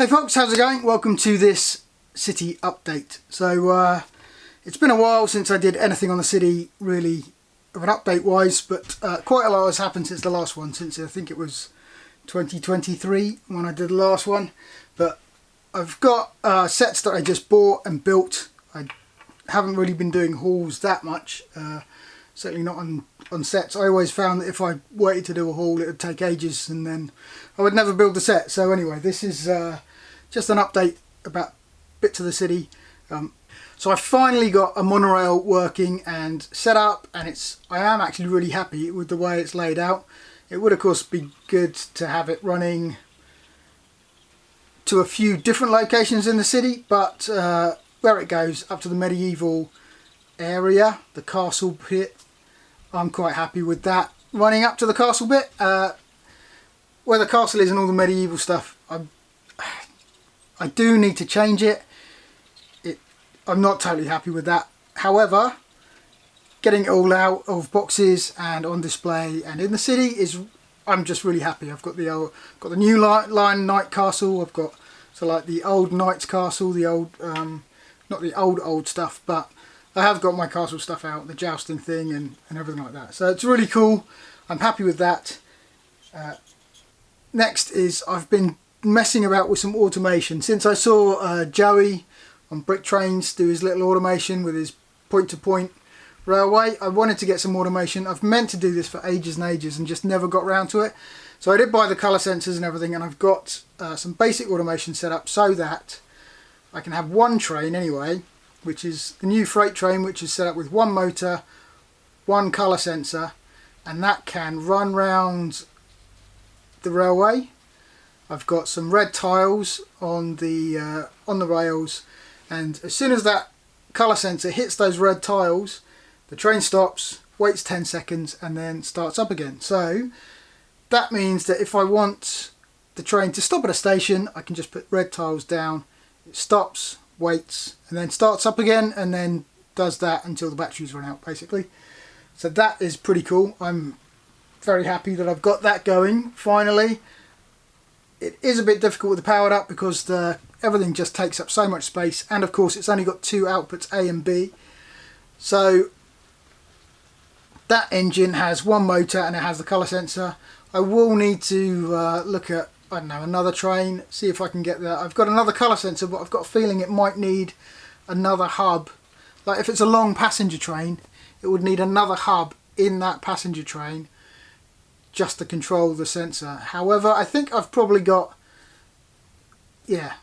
Hey folks, how's it going? Welcome to this city update. So it's been a while since I did anything on the city really of an update wise, but quite a lot has happened since the last one, since I think it was 2023 when I did the last one. But I've got sets that I just bought and built. I haven't really been doing hauls that much, certainly not on sets. I always found that if I waited to do a haul it would take ages and then I would never build the set. So anyway, this is just an update about bits of the city. So I finally got a monorail working and set up, and I am actually really happy with the way it's laid out. It would of course be good to have it running to a few different locations in the city, but where it goes up to the medieval area, the castle bit, I'm quite happy with that. Running up to the castle bit, where the castle is and all the medieval stuff, I do need to change it. I'm not totally happy with that. However, getting it all out of boxes and on display and in the city I'm just really happy. I've got the new line Knight Castle. I've got like the old Knight's Castle, the old not the old stuff, but I have got my castle stuff out, the jousting thing and everything like that. So it's really cool. I'm happy with that. Next is I've been messing about with some automation. Since I saw Joey on Brick Trains do his little automation with his point-to-point railway, I wanted to get some automation. I've meant to do this for ages and ages and just never got around to it. So I did buy the colour sensors and everything, and I've got some basic automation set up so that I can have one train anyway, which is the new freight train, which is set up with one motor, one colour sensor, and that can run round the railway. I've got some red tiles on the rails, and as soon as that colour sensor hits those red tiles, the train stops, waits 10 seconds and then starts up again. So that means that if I want the train to stop at a station, I can just put red tiles down, it stops, waits and then starts up again, and then does that until the batteries run out basically. So that is pretty cool. I'm very happy that I've got that going finally. It is a bit difficult with the powered up because everything just takes up so much space, and of course it's only got two outputs, A and B. So that engine has one motor and it has the colour sensor. I will need to look at, I don't know, another train, see if I can get that. I've got another colour sensor, but I've got a feeling it might need another hub. Like if it's a long passenger train, it would need another hub in that passenger train just to control the sensor. However, I think I've probably got,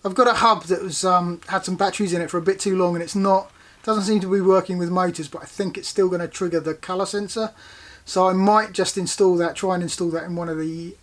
I've got a hub that was had some batteries in it for a bit too long, and doesn't seem to be working with motors, but I think it's still going to trigger the colour sensor. So I might just try and install that in one of the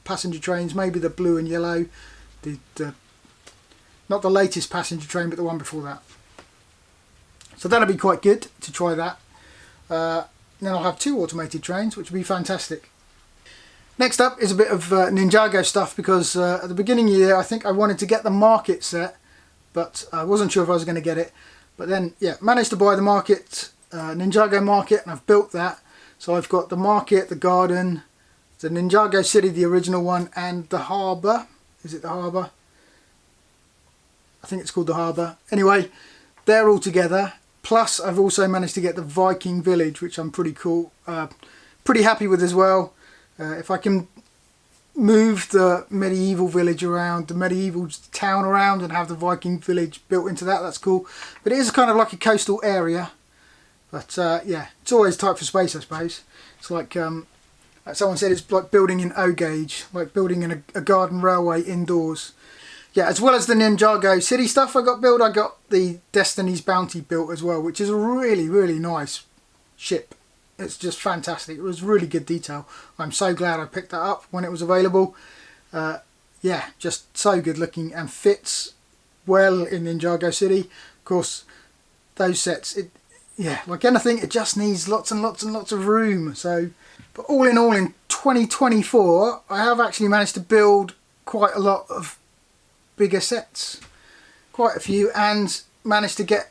passenger trains, maybe the blue and yellow, not the latest passenger train, but the one before that. So that'll be quite good to try that. Then I'll have two automated trains, which will be fantastic. Next up is a bit of Ninjago stuff, because at the beginning of the year I think I wanted to get the market set, but I wasn't sure if I was going to get it. But then, managed to buy the market, Ninjago market, and I've built that. So I've got the market, the garden, the Ninjago City, the original one, and the harbour. Is it the harbour? I think it's called the harbour. Anyway, they're all together. Plus I've also managed to get the Viking village, which I'm pretty happy with as well. If I can move the medieval village around, the medieval town around, and have the Viking village built into that, that's cool. But it is kind of like a coastal area. But it's always tight for space, I suppose. It's like someone said, it's like building in O gauge, like building in a garden railway indoors. Yeah, as well as the Ninjago City stuff I got built, I got the Destiny's Bounty built as well, which is a really, really nice ship. It's just fantastic. It was really good detail. I'm so glad I picked that up when it was available. Just so good looking and fits well in Ninjago City. Of course, those sets, like anything, it just needs lots and lots and lots of room. So, but all in 2024, I have actually managed to build quite a lot of bigger sets, quite a few, and managed to get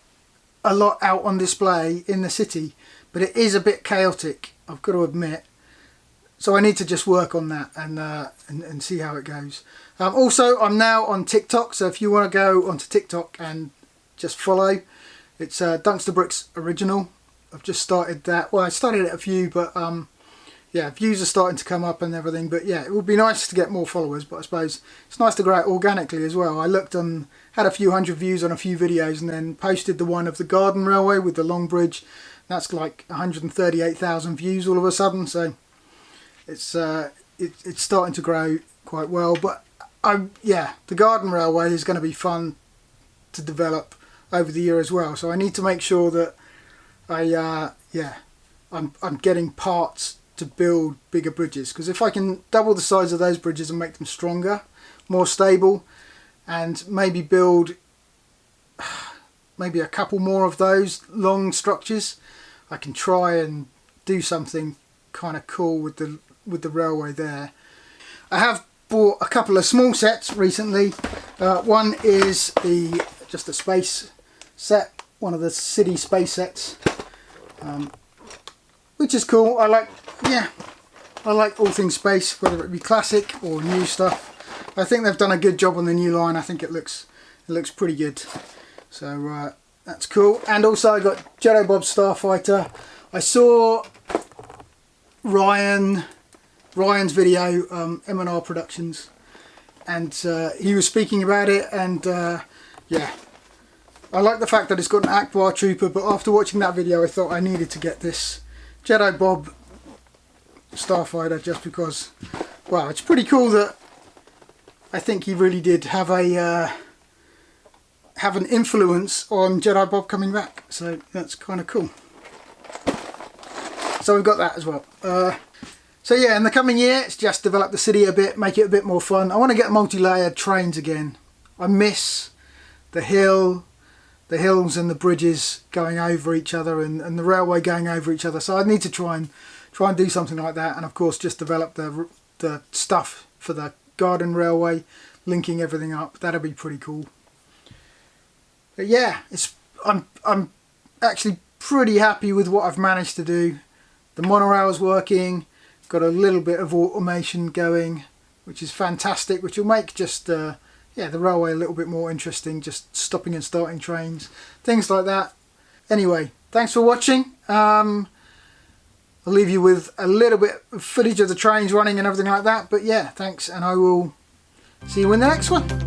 a lot out on display in the city. But it is a bit chaotic, I've got to admit. So I need to just work on that and see how it goes. Also, I'm now on TikTok, so if you want to go onto TikTok and just follow, it's DunksterBricks Original. I've just started that. Well, I started it a few, but yeah, views are starting to come up and everything. But yeah, it would be nice to get more followers, but I suppose it's nice to grow it organically as well. I looked on, had a few hundred views on a few videos, and then posted the one of the garden railway with the long bridge. That's like 138,000 views all of a sudden, so it's starting to grow quite well. But yeah, the garden railway is going to be fun to develop over the year as well. So I need to make sure that I'm getting parts to build bigger bridges, because if I can double the size of those bridges and make them stronger, more stable, and maybe build maybe a couple more of those long structures, I can try and do something kind of cool with the railway there. I have bought a couple of small sets recently. One is just a space set, one of the city space sets, which is cool. I like all things space, whether it be classic or new stuff. I think they've done a good job on the new line. I think it looks pretty good. So that's cool. And also I got Jedi Bob Starfighter. I saw Ryan's video, M&R Productions, and he was speaking about it, and yeah, I like the fact that it's got an Akbar Trooper, but after watching that video I thought I needed to get this Jedi Bob Starfighter just because, wow, it's pretty cool that I think he really did have an influence on Jedi Bob coming back, so that's kind of cool. So we've got that as well. So yeah, in the coming year, it's just develop the city a bit, make it a bit more fun. I want to get multi-layered trains again. I miss the hills and the bridges going over each other, and the railway going over each other. So I need to try and do something like that, and of course just develop the stuff for the garden railway, linking everything up. That'd be pretty cool. But yeah, I'm actually pretty happy with what I've managed to do. The monorail's working. Got a little bit of automation going, which is fantastic, which will make just yeah, the railway a little bit more interesting, just stopping and starting trains, things like that. Anyway, thanks for watching. I'll leave you with a little bit of footage of the trains running and everything like that, but yeah, thanks, and I will see you in the next one.